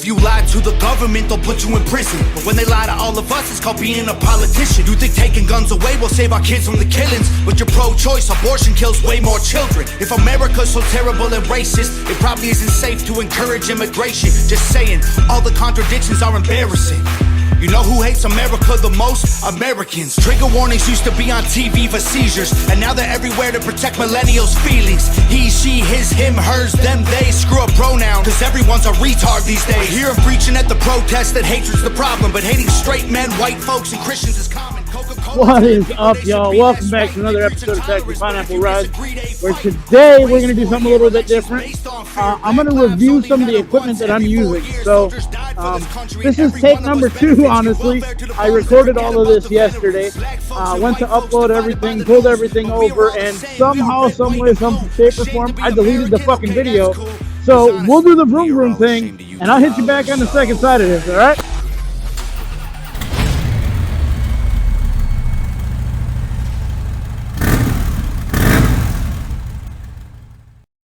If you lie to the government, they'll put you in prison. But when they lie to all of us, it's called being a politician. You think taking guns away will save our kids from the killings? But you're pro-choice, abortion kills way more children. If America's so terrible and racist, it probably isn't safe to encourage immigration. Just saying, all the contradictions are embarrassing. You know who hates America the most? Americans. Trigger warnings used to be on TV for seizures, and now they're everywhere to protect millennials' feelings. He, she, his, him, hers, them, they. Screw a pronoun, cause everyone's a retard these days. I hear him preaching at the protest that hatred's the problem, but hating straight men, white folks, and Christians is common. What is up, y'all? Welcome back to another episode of Tactical Pineapple Ride, where today we're going to do something a little bit different. I'm going to review some of the equipment that I'm using. So, this is take number 2, honestly. I recorded all of this yesterday, went to upload everything, pulled everything over, and somehow, some way, some shape or form, I deleted the fucking video. So, we'll do the vroom vroom thing, and I'll hit you back on the second side of this, alright?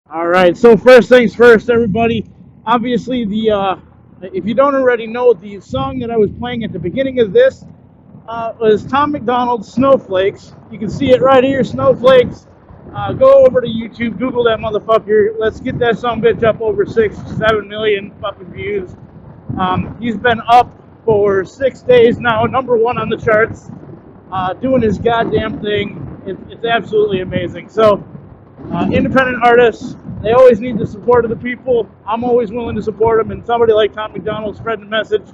Alright, so first things first, everybody. Obviously, if you don't already know, the song that I was playing at the beginning of this was Tom McDonald's Snowflakes. You can see it right here, Snowflakes. Go over to YouTube, Google that motherfucker. Let's get that song bitch up over 6-7 million fucking views. He's been up for 6 days now, #1 on the charts, doing his goddamn thing. It's absolutely amazing. So, independent artists, they always need the support of the people. I'm always willing to support them, and somebody like Tom McDonald spreading the message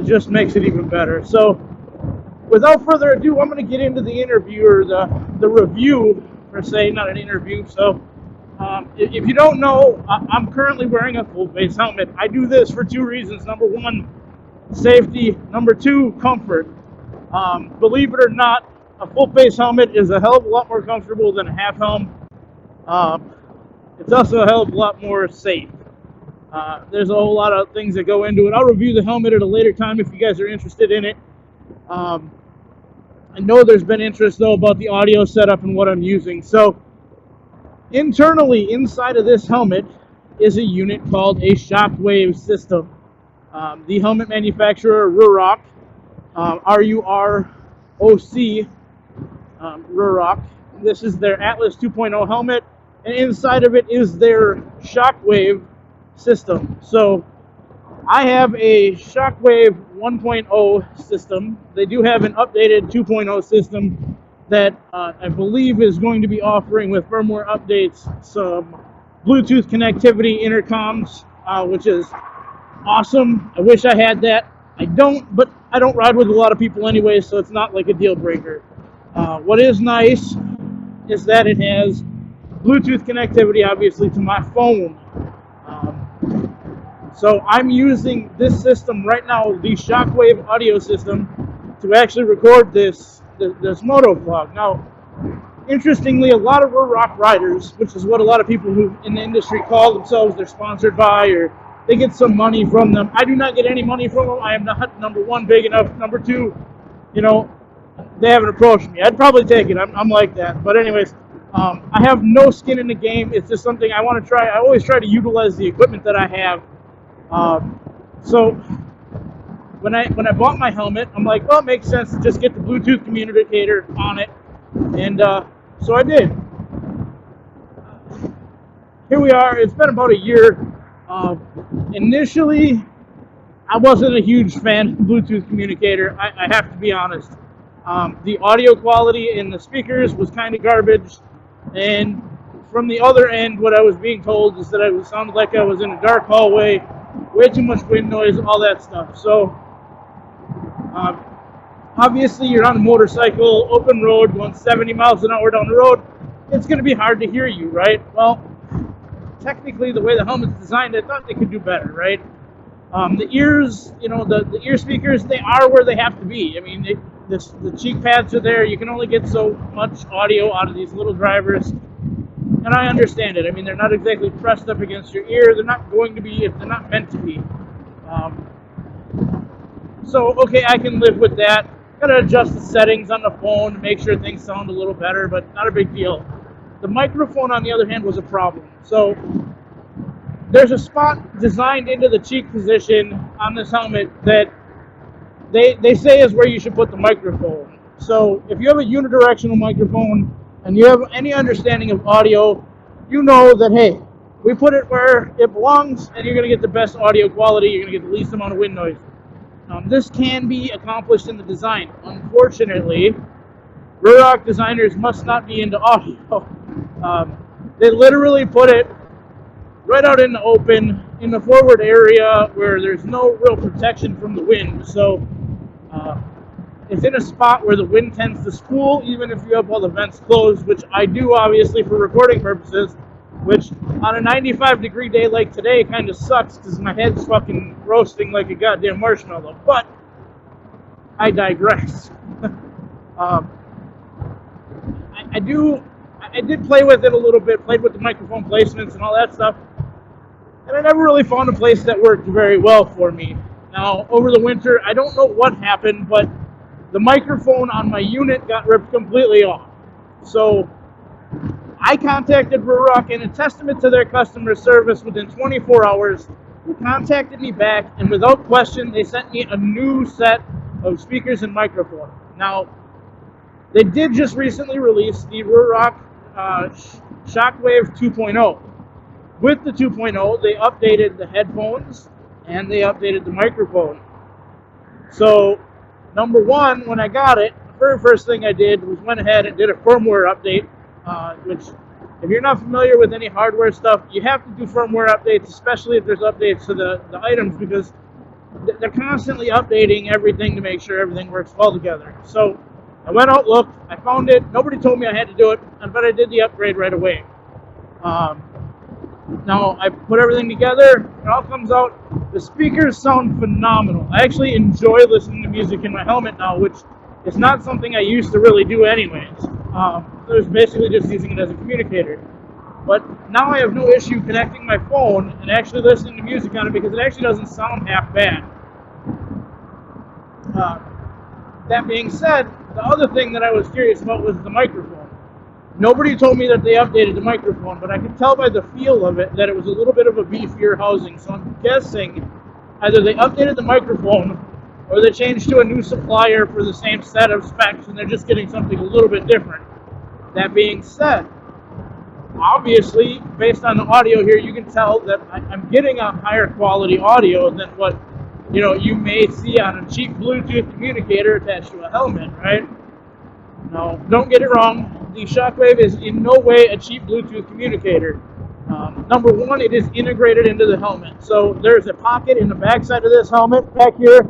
just makes it even better. So, without further ado, I'm going to get into the interview, or the review, per se, not an interview. So, if you don't know, I'm currently wearing a full-face helmet. I do this for 2 reasons. Number 1, safety. Number 2, comfort. Believe it or not, a full-face helmet is a hell of a lot more comfortable than a half helm. It's also a hell of a lot more safe. There's a whole lot of things that go into it. I'll review the helmet at a later time if you guys are interested in it. I know there's been interest, though, about the audio setup and what I'm using. So, internally, inside of this helmet, is a unit called a Shockwave system. The helmet manufacturer, Ruroc, R-U-R-O-C, Ruroc. This is their Atlas 2.0 helmet, and inside of it is their Shockwave system. So I have a Shockwave 1.0 system. They do have an updated 2.0 system that I believe is going to be offering, with firmware updates, some Bluetooth connectivity intercoms, which is awesome. I wish I had that. I don't, but I don't ride with a lot of people anyway, so it's not like a deal breaker. What is nice is that it has Bluetooth connectivity, obviously, to my phone. So I'm using this system right now, the Shockwave audio system, to actually record this MOTOVlog. Now, interestingly, a lot of Ruroc riders, which is what a lot of people who in the industry call themselves, they're sponsored by, or they get some money from them. I do not get any money from them. I am not, number 1, big enough. Number 2, you know, they haven't approached me. I'd probably take it. I'm like that. But anyways, I have no skin in the game. It's just something I want to try. I always try to utilize the equipment that I have. So when I bought my helmet, I'm like, well, it makes sense to just get the Bluetooth communicator on it. And so I did. Here we are. It's been about a year. Initially, I wasn't a huge fan of the Bluetooth communicator. I have to be honest. The audio quality in the speakers was kind of garbage, and from the other end, what I was being told is that it sounded like I was in a dark hallway, way too much wind noise, all that stuff. So, obviously, you're on a motorcycle, open road, going 70 miles an hour down the road, it's going to be hard to hear you, right? Well, technically, the way the helmet's designed, I thought they could do better, right? The ears, you know, the ear speakers, they are where they have to be. I mean, the cheek pads are there. You can only get so much audio out of these little drivers. And I understand it. I mean, they're not exactly pressed up against your ear. They're not going to be if they're not meant to be. So, okay, I can live with that. Gotta adjust the settings on the phone to make sure things sound a little better, but not a big deal. The microphone, on the other hand, was a problem. So, there's a spot designed into the cheek position on this helmet that they say is where you should put the microphone. So if you have a unidirectional microphone and you have any understanding of audio, you know that, hey, we put it where it belongs and you're going to get the best audio quality, you're going to get the least amount of wind noise. This can be accomplished in the design. Unfortunately, Ruroc designers must not be into audio. They literally put it right out in the open, in the forward area where there's no real protection from the wind. So it's in a spot where the wind tends to spool, even if you have all the vents closed, which I do obviously for recording purposes, which on a 95-degree day like today kind of sucks because my head's fucking roasting like a goddamn marshmallow. But I digress. I did play with it a little bit, played with the microphone placements and all that stuff, and I never really found a place that worked very well for me. Now, over the winter, I don't know what happened, but the microphone on my unit got ripped completely off. So I contacted Ruroc, and in testament to their customer service, within 24 hours, they contacted me back, and without question, they sent me a new set of speakers and microphone. Now, they did just recently release the Ruroc Shockwave 2.0. With the 2.0, they updated the headphones and they updated the microphone. So, number one, when I got it, the very first thing I did was went ahead and did a firmware update, which, if you're not familiar with any hardware stuff, you have to do firmware updates, especially if there's updates to the items, because they're constantly updating everything to make sure everything works well together. So, I went out, looked, I found it. Nobody told me I had to do it, but I did the upgrade right away. Now, I put everything together, it all comes out. The speakers sound phenomenal. I actually enjoy listening to music in my helmet now, which is not something I used to really do anyways. I was basically just using it as a communicator. But now I have no issue connecting my phone and actually listening to music on it because it actually doesn't sound half bad. That being said, the other thing that I was curious about was the microphone. Nobody told me that they updated the microphone, but I could tell by the feel of it that it was a little bit of a beefier housing. So I'm guessing either they updated the microphone or they changed to a new supplier for the same set of specs and they're just getting something a little bit different. That being said, obviously, based on the audio here, you can tell that I'm getting a higher quality audio than what you may see on a cheap Bluetooth communicator attached to a helmet, right? No, don't get it wrong. The Shockwave is in no way a cheap Bluetooth communicator. Number one, it is integrated into the helmet. So there's a pocket in the back side of this helmet back here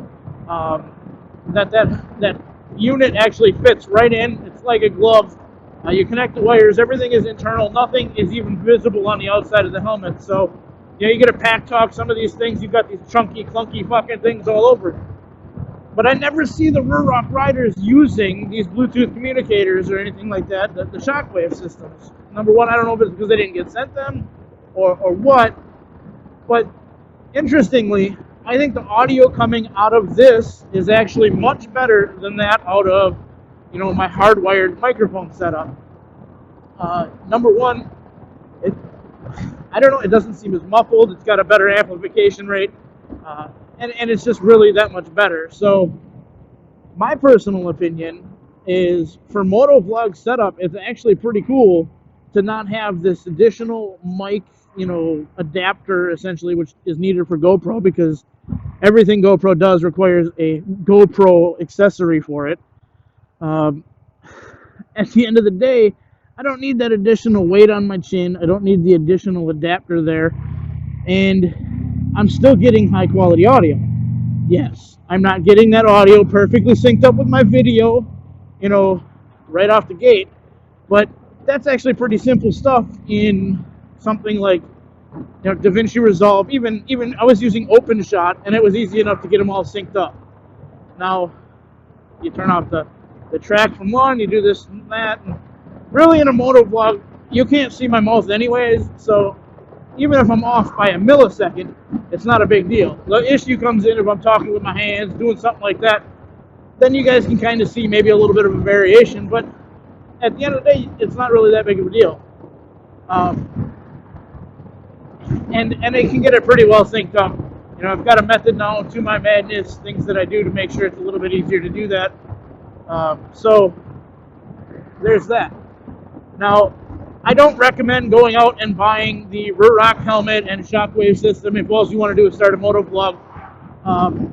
that unit actually fits right in. It's like a glove. You connect the wires. Everything is internal. Nothing is even visible on the outside of the helmet. So you get a pack talk, some of these things, you've got these chunky, clunky fucking things all over. But I never see the Ruroc riders using these Bluetooth communicators or anything like that, the Shockwave systems. Number one, I don't know if it's because they didn't get sent them or what, but interestingly, I think the audio coming out of this is actually much better than that out of, my hardwired microphone setup. Number one, I don't know, it doesn't seem as muffled, it's got a better amplification rate, and it's just really that much better. So, my personal opinion is, for MOTOVlog setup, it's actually pretty cool to not have this additional mic, adapter, essentially, which is needed for GoPro, because everything GoPro does requires a GoPro accessory for it. At the end of the day, I don't need that additional weight on my chin. I don't need the additional adapter there. And I'm still getting high quality audio. Yes, I'm not getting that audio perfectly synced up with my video, right off the gate. But that's actually pretty simple stuff in something like DaVinci Resolve. Even I was using OpenShot, and it was easy enough to get them all synced up. Now, you turn off the track from one, you do this and that, and really in a MOTOVlog, you can't see my mouth anyways, so even if I'm off by a millisecond, it's not a big deal. The issue comes in if I'm talking with my hands, doing something like that, then you guys can kind of see maybe a little bit of a variation, but at the end of the day, it's not really that big of a deal. and it can get it pretty well synced up. You know, I've got a method now to my madness, things that I do to make sure it's a little bit easier to do that. So there's that. Now, I don't recommend going out and buying the Ruroc helmet and Shockwave system if all you want to do is start a MOTOVlog.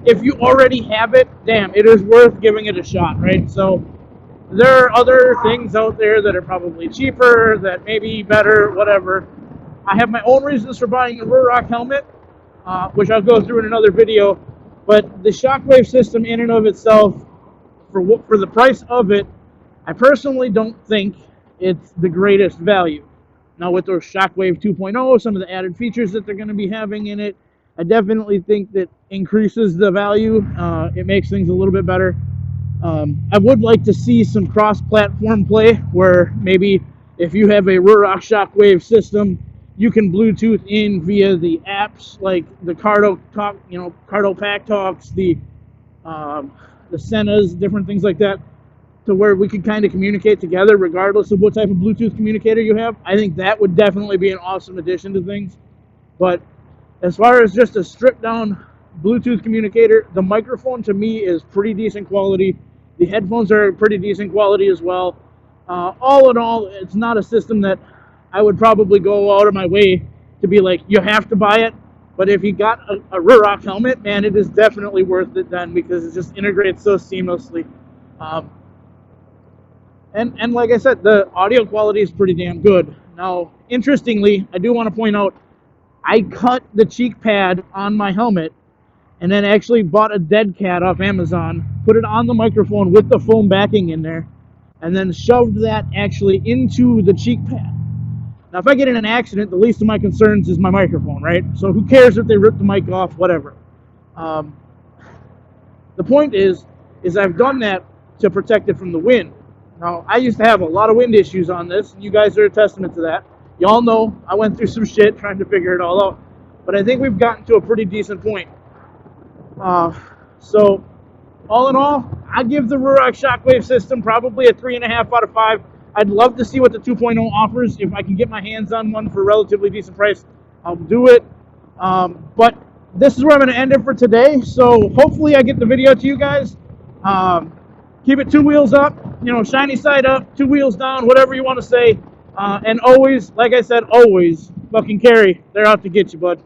If you already have it, damn, it is worth giving it a shot, right? So there are other things out there that are probably cheaper, that may be better, whatever. I have my own reasons for buying a Ruroc helmet, which I'll go through in another video. But the Shockwave system in and of itself, for the price of it, I personally don't think it's the greatest value. Now with their Shockwave 2.0, some of the added features that they're going to be having in it, I definitely think that increases the value. It makes things a little bit better. I would like to see some cross-platform play where maybe if you have a Ruroc Shockwave system, you can Bluetooth in via the apps like the Cardo Talk, Cardo Pack Talks, the Senas, different things like that, to where we could kind of communicate together regardless of what type of Bluetooth communicator you have. I think that would definitely be an awesome addition to things. But as far as just a stripped down Bluetooth communicator, the microphone to me is pretty decent quality. The headphones are pretty decent quality as well. All in all, it's not a system that I would probably go out of my way to be like, you have to buy it. But if you got a Ruroc helmet, man, it is definitely worth it then, because it just integrates so seamlessly. And like I said, the audio quality is pretty damn good. Now, interestingly, I do want to point out, I cut the cheek pad on my helmet and then actually bought a dead cat off Amazon, put it on the microphone with the foam backing in there, and then shoved that actually into the cheek pad. Now, if I get in an accident, the least of my concerns is my microphone, right? So who cares if they rip the mic off, whatever. The point is I've done that to protect it from the wind. Now, I used to have a lot of wind issues on this, and you guys are a testament to that. Y'all know I went through some shit trying to figure it all out. But I think we've gotten to a pretty decent point. So, all in all, I give the Ruroc Shockwave system probably a 3.5 out of 5. I'd love to see what the 2.0 offers. If I can get my hands on one for a relatively decent price, I'll do it. But this is where I'm going to end it for today. So hopefully I get the video to you guys. Keep it 2 wheels up, shiny side up, 2 wheels down, whatever you want to say. And always, like I said, always fucking carry. They're out to get you, bud.